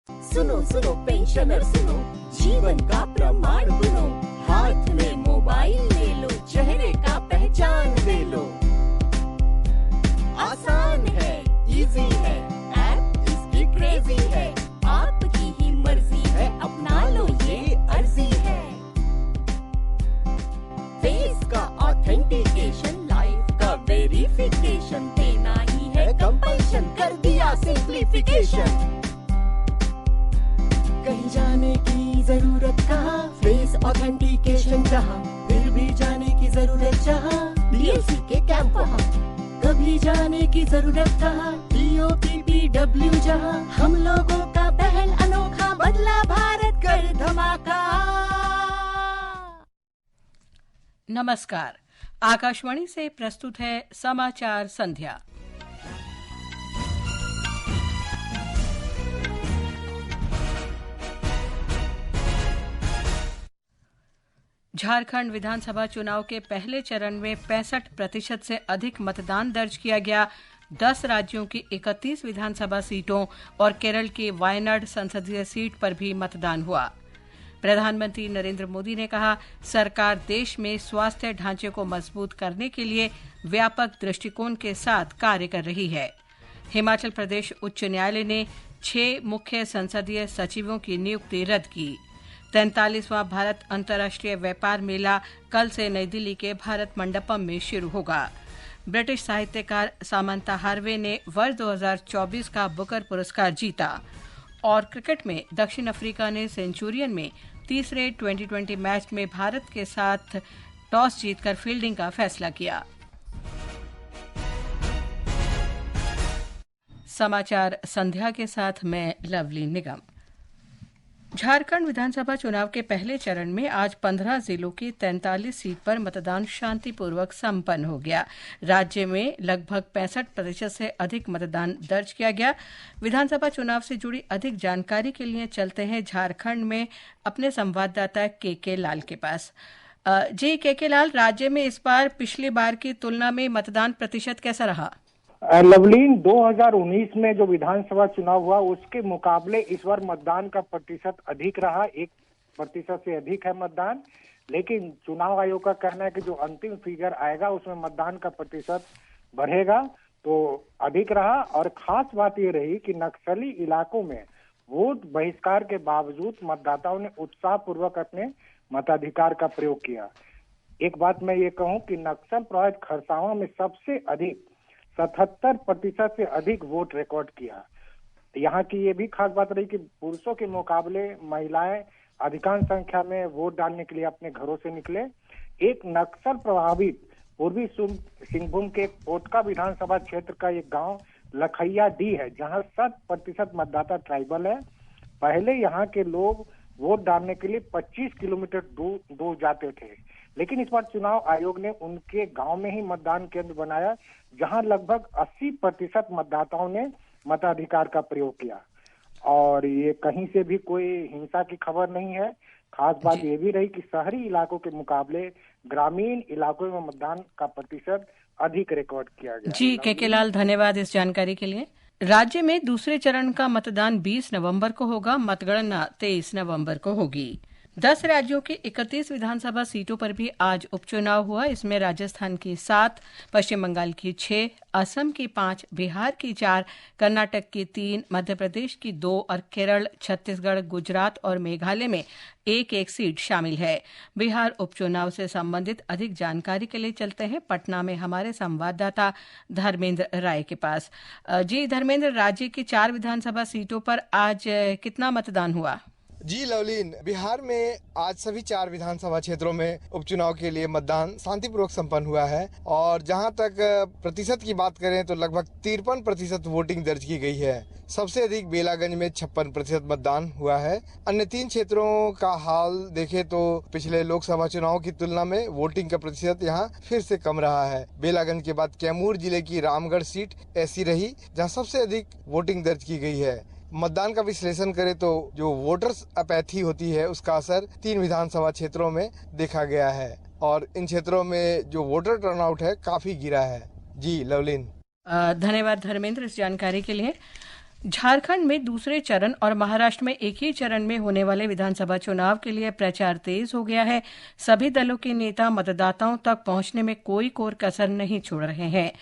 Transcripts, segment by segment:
सुनो सुनो पेंशनर सुनो, जीवन का प्रमाण बनो, हाथ में मोबाइल ले लो, चेहरे का पहचान ले लो। आसान है, इजी है, ऐप इसकी क्रेजी है, आपकी ही मर्जी है, अपना लो ये अर्जी है। फेस का ऑथेंटिकेशन, लाइफ का वेरिफिकेशन, देना ही है कंपल्शन, कर दिया सिंप्लीफिकेशन। कहीं जाने की जरूरत कहाँ, फेस ऑथेंटिकेशन जहाँ, फिर भी जाने की जरूरत जहाँ, डीएलसी के कैंप वहाँ। कभी जाने की जरूरत कहाँ, DOPPW जहाँ, हम लोगों का पहल अनोखा, बदला भारत कर धमाका। नमस्कार, आकाशवाणी से प्रस्तुत है समाचार संध्या। झारखंड विधानसभा चुनाव के पहले चरण में 65% से अधिक मतदान दर्ज किया गया। 10 राज्यों की 31 विधानसभा सीटों और केरल की वायनाड संसदीय सीट पर भी मतदान हुआ। प्रधानमंत्री नरेंद्र मोदी ने कहा, सरकार देश में स्वास्थ्य ढांचे को मजबूत करने के लिए व्यापक दृष्टिकोण के साथ कार्य कर रही है। हिमाचल प्रदेश उच्च न्यायालय ने 6 मुख्य संसदीय सचिवों की नियुक्ति रद्द की। 43वां भारत अंतर्राष्ट्रीय व्यापार मेला कल से नई दिल्ली के भारत मंडपम में शुरू होगा। ब्रिटिश साहित्यकार सामंता हार्वे ने वर्ष 2024 का बुकर पुरस्कार जीता। और क्रिकेट में दक्षिण अफ्रीका ने सेंचुरियन में तीसरे 2020 मैच में भारत के साथ टॉस जीतकर फील्डिंग का फैसला किया। समाचार संध्या के साथ मैं लवली निगम। झारखंड विधानसभा चुनाव के पहले चरण में आज 15 जिलों की 43 सीट पर मतदान शांतिपूर्वक संपन्न हो गया। राज्य में लगभग 65% से अधिक मतदान दर्ज किया गया। विधानसभा चुनाव से जुड़ी अधिक जानकारी के लिए चलते हैं झारखंड में अपने संवाददाता के लाल के पास। जी के लाल, राज्य में इस बार पिछली बार की तुलना में मतदान प्रतिशत कैसा रहा? लवलीन, 2019 में जो विधानसभा चुनाव हुआ उसके मुकाबले इस बार मतदान का प्रतिशत अधिक रहा। 1% से अधिक है मतदान, लेकिन चुनाव आयोग का कहना है कि जो अंतिम फिगर आएगा उसमें मतदान का प्रतिशत बढ़ेगा, तो अधिक रहा। और खास बात ये रही कि नक्सली इलाकों में वोट बहिष्कार के बावजूद मतदाताओं ने उत्साहपूर्वक अपने मताधिकार का प्रयोग किया। एक बात मैं ये कहूँ कि नक्सल प्रभावित खरसावां में सबसे अधिक 77% से अधिक वोट रिकॉर्ड किया। यहाँ की ये भी खास बात रही कि पुरुषों के मुकाबले महिलाएं अधिकांश संख्या में वोट डालने के लिए अपने घरों से निकले। एक नक्सल प्रभावित पूर्वी सिंहभूम के कोटका विधानसभा क्षेत्र का एक गांव लखैया डी है, जहां 100% मतदाता ट्राइबल है। पहले यहाँ के लोग वोट डालने के लिए 25 किलोमीटर दूर जाते थे, लेकिन इस बार चुनाव आयोग ने उनके गांव में ही मतदान केंद्र बनाया, जहां लगभग 80% मतदाताओं ने मताधिकार का प्रयोग किया। और ये कहीं से भी कोई हिंसा की खबर नहीं है। खास बात ये भी रही कि शहरी इलाकों के मुकाबले ग्रामीण इलाकों में मतदान का प्रतिशत अधिक रिकॉर्ड किया गया। जी के लाल, धन्यवाद इस जानकारी के लिए। राज्य में दूसरे चरण का मतदान 20 नवंबर को होगा। मतगणना 23 नवंबर को होगी। 10 राज्यों की 31 विधानसभा सीटों पर भी आज उपचुनाव हुआ। इसमें राजस्थान की 7, पश्चिम बंगाल की 6, असम की 5, बिहार की 4, कर्नाटक की 3, मध्य प्रदेश की 2 और केरल, छत्तीसगढ़, गुजरात और मेघालय में एक सीट शामिल है। बिहार उपचुनाव से संबंधित अधिक जानकारी के लिए चलते हैं पटना में हमारे संवाददाता धर्मेंद्र राय के पास। जी धर्मेंद्र, राज्य की 4 विधानसभा सीटों पर आज कितना मतदान हुआ? जी लवलीन, बिहार में आज सभी 4 विधानसभा क्षेत्रों में उपचुनाव के लिए मतदान शांतिपूर्वक संपन्न हुआ है। और जहां तक प्रतिशत की बात करें तो लगभग 53% वोटिंग दर्ज की गई है। सबसे अधिक बेलागंज में 56% मतदान हुआ है। अन्य 3 क्षेत्रों का हाल देखें तो पिछले लोकसभा चुनाव की तुलना में वोटिंग का प्रतिशत यहाँ फिर से कम रहा है। बेलागंज के बाद कैमूर जिले की रामगढ़ सीट ऐसी रही जहाँ सबसे अधिक वोटिंग दर्ज की गई है। मतदान का विश्लेषण करें तो जो वोटर्स अपैथी होती है उसका असर 3 विधानसभा क्षेत्रों में देखा गया है और इन क्षेत्रों में जो वोटर टर्नआउट है काफी गिरा है। जी लवलीन, धन्यवाद धर्मेंद्र इस जानकारी के लिए। झारखंड में दूसरे चरण और महाराष्ट्र में एक ही चरण में होने वाले विधानसभा चुनाव के लिए प्रचार तेज हो गया है। सभी दलों के नेता मतदाताओं तक पहुंचने में कोई कोर कसर नहीं छोड़ रहे हैं।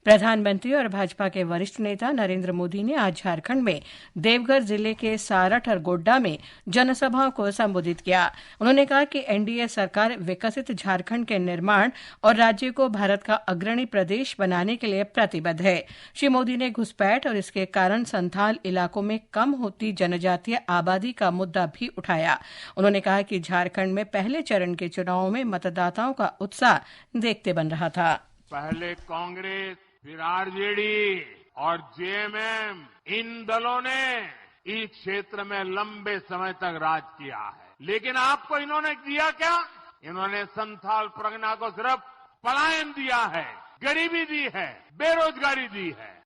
प्रधानमंत्री और भाजपा के वरिष्ठ नेता नरेंद्र मोदी ने आज झारखंड में देवघर जिले के सारठ और गोड्डा में जनसभाओं को संबोधित किया। उन्होंने कहा कि एनडीए सरकार विकसित झारखंड के निर्माण और राज्य को भारत का अग्रणी प्रदेश बनाने के लिए प्रतिबद्ध है। श्री मोदी ने घुसपैठ और इसके कारण संथाल इलाकों में कम होती जनजातीय आबादी का मुद्दा भी उठाया। उन्होंने कहा कि झारखंड में पहले चरण के चुनावों में मतदाताओं का उत्साह देखते बन रहा था। पहले कांग्रेस, फिर आरजेडी और जेएमएम, इन दलों ने इस क्षेत्र में लंबे समय तक राज किया है। लेकिन आपको इन्होंने दिया क्या? इन्होंने संथाल परगना को सिर्फ पलायन दिया है, गरीबी दी है, बेरोजगारी दी है।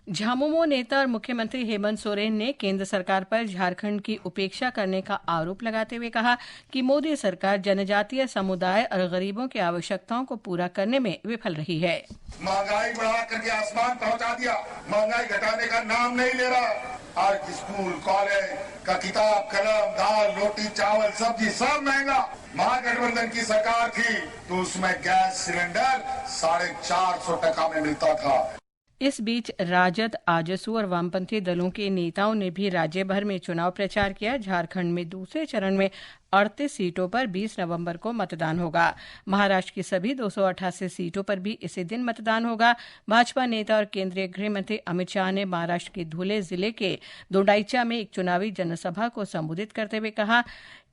झामुमो नेता और मुख्यमंत्री हेमंत सोरेन ने केंद्र सरकार पर झारखंड की उपेक्षा करने का आरोप लगाते हुए कहा कि मोदी सरकार जनजातीय समुदाय और गरीबों की आवश्यकताओं को पूरा करने में विफल रही है। महंगाई बढ़ा करके आसमान पहुंचा दिया, महंगाई घटाने का नाम नहीं ले रहा। आज स्कूल कॉलेज का किताब कलम दाल रोटी चावल सब्जी सब महंगा। महागठबंधन की सरकार थी तो उसमें गैस सिलेंडर 450 टका में मिलता था। इस बीच राजद, आजसू और वामपंथी दलों के नेताओं ने भी राज्य भर में चुनाव प्रचार किया। झारखंड में दूसरे चरण में 38 सीटों पर 20 नवंबर को मतदान होगा। महाराष्ट्र की सभी 288 सीटों पर भी इसी दिन मतदान होगा। भाजपा नेता और केंद्रीय गृह मंत्री अमित शाह ने महाराष्ट्र के धुले जिले के दोंडाईचा में एक चुनावी जनसभा को संबोधित करते हुए कहा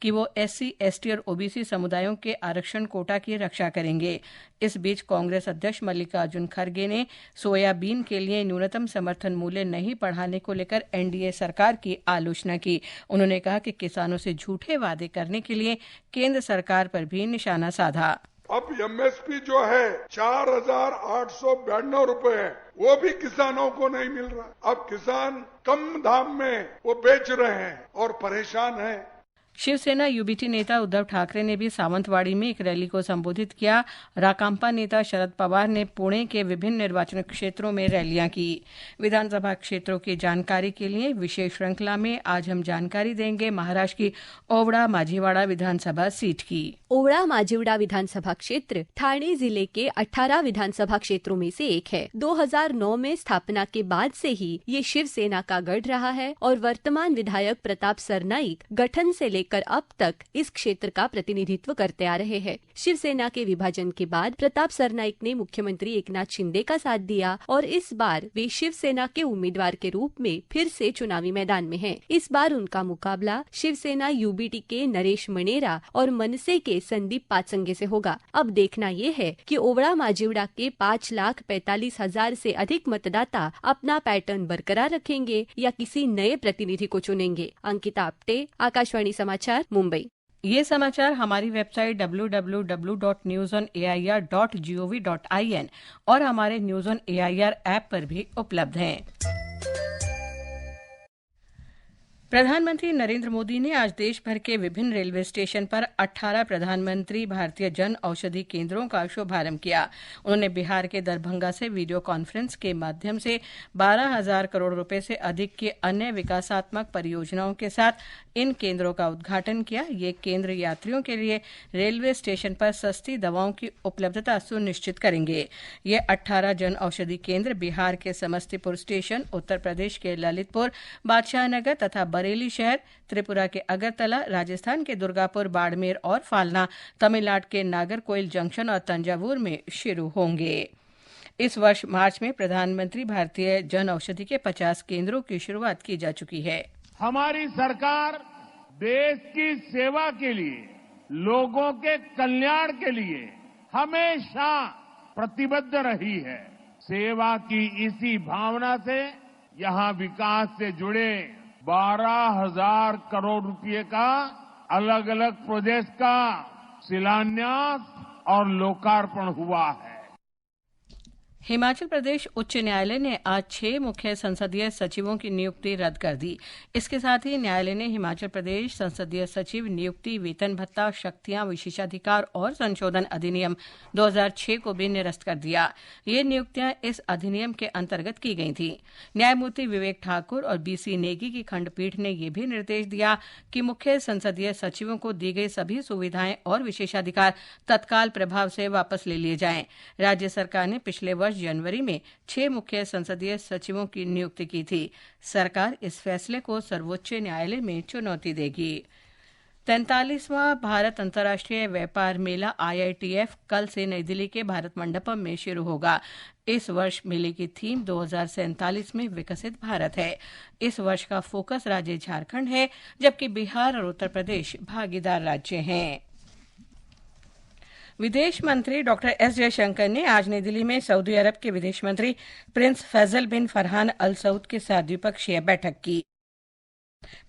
कि वो एससी, एसटी और ओबीसी समुदायों के आरक्षण कोटा की रक्षा करेंगे। इस बीच कांग्रेस अध्यक्ष मल्लिकार्जुन खड़गे ने सोयाबीन के लिए न्यूनतम समर्थन मूल्य नहीं बढ़ाने को लेकर एनडीए सरकार की आलोचना की। उन्होंने कहा कि किसानों से झूठे वादे करने के लिए केंद्र सरकार पर भी निशाना साधा। अब एमएसपी जो है 4,892 रुपए है, वो भी किसानों को नहीं मिल रहा। अब किसान कम दाम में वो बेच रहे हैं और परेशान हैं। शिवसेना यूबीटी नेता उद्धव ठाकरे ने भी सावंतवाड़ी में एक रैली को संबोधित किया। राकांपा नेता शरद पवार ने पुणे के विभिन्न निर्वाचन क्षेत्रों में रैलियां की। विधानसभा क्षेत्रों की जानकारी के लिए विशेष श्रृंखला में आज हम जानकारी देंगे महाराष्ट्र की ओवड़ा माझीवाड़ा विधानसभा सीट की। ओवड़ा माझीवाड़ा विधानसभा क्षेत्र ठाणे जिले के 18 विधानसभा क्षेत्रों में से एक है। 2009 में स्थापना के बाद से ही ये शिवसेना का गढ़ रहा है और वर्तमान विधायक प्रताप सरनाईक गठन से लेकर अब तक इस क्षेत्र का प्रतिनिधित्व करते आ रहे हैं। शिवसेना के विभाजन के बाद प्रताप सरनाईक ने मुख्यमंत्री एकनाथ शिंदे का साथ दिया और इस बार वे शिवसेना के उम्मीदवार के रूप में फिर से चुनावी मैदान में हैं। इस बार उनका मुकाबला शिवसेना यूबीटी के नरेश मणेरा और मनसे के संदीप पाचंगे से होगा। अब देखना ये है कि ओवड़ा माझीवाड़ा के 5,45,000 से अधिक मतदाता अपना पैटर्न बरकरार रखेंगे या किसी नए प्रतिनिधि को चुनेंगे। अंकिता आप्टे, आकाशवाणी समाचार, मुंबई। ये समाचार हमारी वेबसाइट www.newsonair.gov.in और हमारे न्यूज ऑन एआईआर ऐप पर भी उपलब्ध हैं। प्रधानमंत्री नरेंद्र मोदी ने आज देश भर के विभिन्न रेलवे स्टेशन पर 18 प्रधानमंत्री भारतीय जन औषधि केंद्रों का शुभारंभ किया। उन्होंने बिहार के दरभंगा से वीडियो कॉन्फ्रेंस के माध्यम से 12,000 करोड़ रुपए से अधिक की अन्य विकासात्मक परियोजनाओं के साथ इन केंद्रों का उद्घाटन किया। ये केंद्र यात्रियों के लिए रेलवे स्टेशन पर सस्ती दवाओं की उपलब्धता सुनिश्चित करेंगे। ये 18 जन औषधि केंद्र बिहार के समस्तीपुर स्टेशन, उत्तर प्रदेश के ललितपुर, बादशाहनगर तथा बरेली शहर, त्रिपुरा के अगरतला, राजस्थान के दुर्गापुर, बाड़मेर और फालना, तमिलनाडु के नागरकोइल जंक्शन और तंजावुर में शुरू होंगे। इस वर्ष मार्च में प्रधानमंत्री भारतीय जन औषधि के 50 केंद्रों की शुरुआत की जा चुकी है। हमारी सरकार देश की सेवा के लिए, लोगों के कल्याण के लिए हमेशा प्रतिबद्ध रही है। सेवा की इसी भावना से यहां विकास से जुड़े 12,000 करोड़ रुपए का अलग अलग प्रोजेक्ट का शिलान्यास और लोकार्पण हुआ है। हिमाचल प्रदेश उच्च न्यायालय ने आज 6 मुख्य संसदीय सचिवों की नियुक्ति रद्द कर दी। इसके साथ ही न्यायालय ने हिमाचल प्रदेश संसदीय सचिव नियुक्ति, वेतन भत्ता, शक्तियां, विशेषाधिकार और संशोधन अधिनियम 2006 को भी निरस्त कर दिया। ये नियुक्तियां इस अधिनियम के अंतर्गत की गई थी। न्यायमूर्ति विवेक ठाकुर और BC नेगी की खंडपीठ ने यह भी निर्देश दिया कि मुख्य संसदीय सचिवों को दी गई सभी सुविधाएं और विशेषाधिकार तत्काल प्रभाव से वापस ले लिए जाएं। राज्य सरकार ने पिछले वर्ष जनवरी में 6 मुख्य संसदीय सचिवों की नियुक्ति की थी। सरकार इस फैसले को सर्वोच्च न्यायालय में चुनौती देगी। 43वां भारत अंतर्राष्ट्रीय व्यापार मेला IITF कल से नई दिल्ली के भारत मंडपम में शुरू होगा। इस वर्ष मेले की थीम 2047 में विकसित भारत है। इस वर्ष का फोकस राज्य झारखंड है, जबकि बिहार और उत्तर प्रदेश भागीदार राज्य हैं। विदेश मंत्री डॉक्टर S जयशंकर ने आज नई दिल्ली में सऊदी अरब के विदेश मंत्री प्रिंस फैजल बिन फरहान अल सऊद के साथ द्विपक्षीय बैठक की।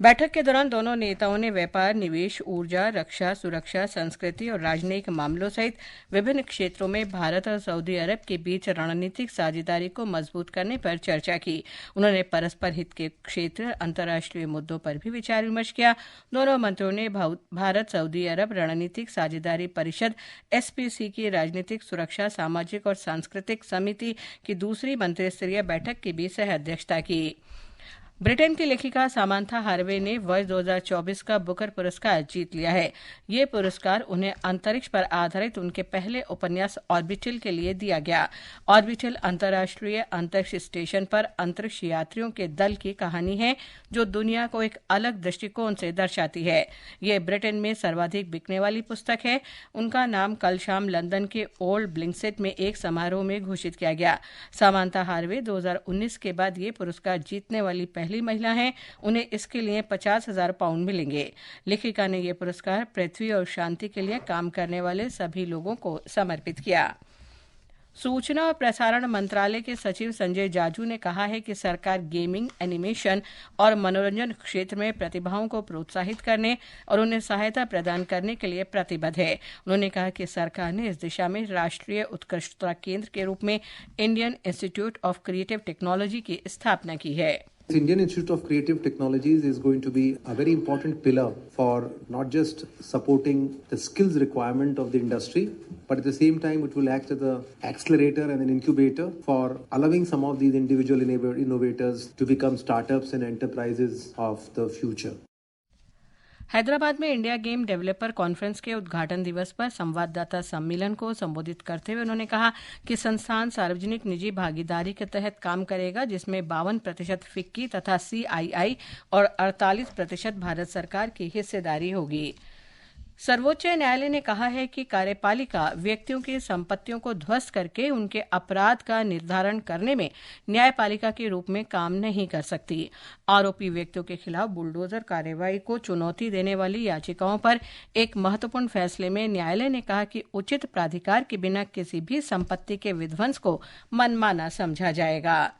बैठक के दौरान दोनों नेताओं ने व्यापार, निवेश, ऊर्जा, रक्षा, सुरक्षा, संस्कृति और राजनयिक मामलों सहित विभिन्न क्षेत्रों में भारत और सऊदी अरब के बीच रणनीतिक साझेदारी को मजबूत करने पर चर्चा की। उन्होंने परस्पर हित के क्षेत्र, अंतर्राष्ट्रीय मुद्दों पर भी विचार विमर्श किया। दोनों मंत्रियों ने भारत सऊदी अरब रणनीतिक साझेदारी परिषद SPC की राजनीतिक, सुरक्षा, सामाजिक और सांस्कृतिक समिति की दूसरी मंत्रिस्तरीय बैठक की भी सह अध्यक्षता की। ब्रिटेन की लेखिका सामांथा हार्वे ने वर्ष 2024 का बुकर पुरस्कार जीत लिया है। ये पुरस्कार उन्हें अंतरिक्ष पर आधारित उनके पहले उपन्यास ऑर्बिटल के लिए दिया गया। ऑर्बिटल अंतर्राष्ट्रीय अंतरिक्ष स्टेशन पर अंतरिक्ष यात्रियों के दल की कहानी है, जो दुनिया को एक अलग दृष्टिकोण से दर्शाती है। ये ब्रिटेन में सर्वाधिक बिकने वाली पुस्तक है। उनका नाम कल शाम लंदन के ओल्ड ब्लिंगसेट में एक समारोह में घोषित किया गया। सामांथा हार्वे 2019 के बाद ये पुरस्कार जीतने वाली पहली महिला हैं। उन्हें इसके लिए 50,000 पाउंड मिलेंगे। लेखिका ने यह पुरस्कार पृथ्वी और शांति के लिए काम करने वाले सभी लोगों को समर्पित किया। सूचना और प्रसारण मंत्रालय के सचिव संजय जाजू ने कहा है कि सरकार गेमिंग, एनिमेशन और मनोरंजन क्षेत्र में प्रतिभाओं को प्रोत्साहित करने और उन्हें सहायता प्रदान करने के लिए प्रतिबद्ध है। उन्होंने कहा कि सरकार ने इस दिशा में राष्ट्रीय उत्कृष्टता केंद्र के रूप में Indian institute of creative technology की स्थापना की है। Indian Institute of Creative Technologies is going to be a very important pillar for not just supporting the skills requirement of the industry, but at the same time it will act as an accelerator and an incubator for allowing some of these individual innovators to become startups and enterprises of the future. Hyderabad में India game developer conference के उद्घाटन दिवस पर संवाददाता सम्मेलन को संबोधित करते हुए उन्होंने कहा कि संस्थान सार्वजनिक निजी भागीदारी के तहत काम करेगा, जिसमें 52% फिक्की तथा CII और 48% भारत सरकार की हिस्सेदारी होगी। सर्वोच्च न्यायालय ने कहा है कि कार्यपालिका व्यक्तियों की संपत्तियों को ध्वस्त करके उनके अपराध का निर्धारण करने में न्यायपालिका के रूप में काम नहीं कर सकती। आरोपी व्यक्तियों के खिलाफ बुलडोजर कार्रवाई को चुनौती देने वाली याचिकाओं पर एक महत्वपूर्ण फैसले में न्यायालय ने कहा कि उचित प्राधिकार के बिना किसी भी संपत्ति के विध्वंस को मनमाना समझा जाएगा।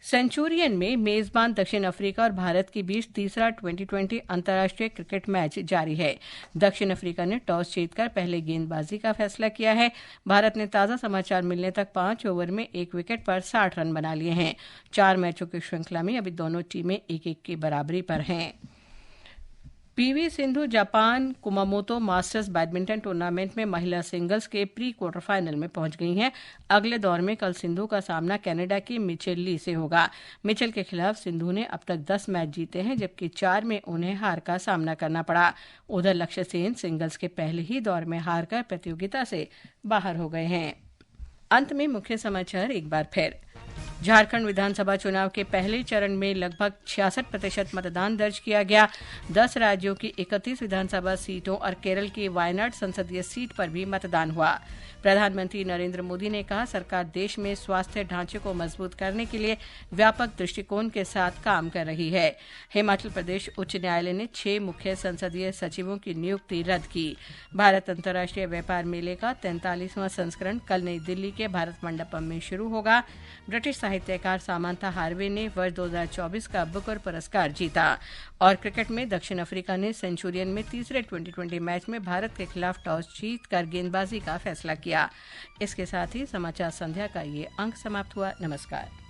सेंचुरियन में मेजबान दक्षिण अफ्रीका और भारत के बीच तीसरा 2020 अंतर्राष्ट्रीय क्रिकेट मैच जारी है। दक्षिण अफ्रीका ने टॉस जीतकर पहले गेंदबाजी का फैसला किया है। भारत ने ताज़ा समाचार मिलने तक 5 ओवर में 1 विकेट पर 60 रन बना लिए हैं। 4 मैचों की श्रृंखला में अभी दोनों टीमें 1-1 की बराबरी पर हैं। PV Sindhu Japan Kumamoto masters badminton tournament में महिला सिंगल्स के प्री क्वार्टर फाइनल में पहुंच गई हैं। अगले दौर में कल सिंधु का सामना कनाडा की मिचेल ली से होगा। मिचेल के खिलाफ सिंधु ने अब तक 10 मैच जीते हैं, जबकि 4 में उन्हें हार का सामना करना पड़ा। उधर लक्ष्य सेन सिंगल्स के पहले ही दौर में हारकर प्रतियोगिता से बाहर हो गए हैं। अंत में मुख्य समाचार एक बार फिर। झारखंड विधानसभा चुनाव के पहले चरण में लगभग 66% मतदान दर्ज किया गया। 10 राज्यों की 31 विधानसभा सीटों और केरल की वायनाड संसदीय सीट पर भी मतदान हुआ। प्रधानमंत्री नरेंद्र मोदी ने कहा, सरकार देश में स्वास्थ्य ढांचे को मजबूत करने के लिए व्यापक दृष्टिकोण के साथ काम कर रही है। हिमाचल प्रदेश उच्च न्यायालय ने 6 मुख्य संसदीय सचिवों की नियुक्ति रद्द की। भारत अंतर्राष्ट्रीय व्यापार मेले का 43वां संस्करण कल नई दिल्ली के भारत मंडपम में शुरू होगा। ब्रिटिश साहित्यकार सामांथा हार्वे ने वर्ष 2024 का बुकर पुरस्कार जीता। और क्रिकेट में दक्षिण अफ्रीका ने सेंचुरियन में तीसरे T20 मैच में भारत के खिलाफ टॉस जीतकर गेंदबाजी का फैसला किया। इसके साथ ही समाचार संध्या का ये अंक समाप्त हुआ। नमस्कार।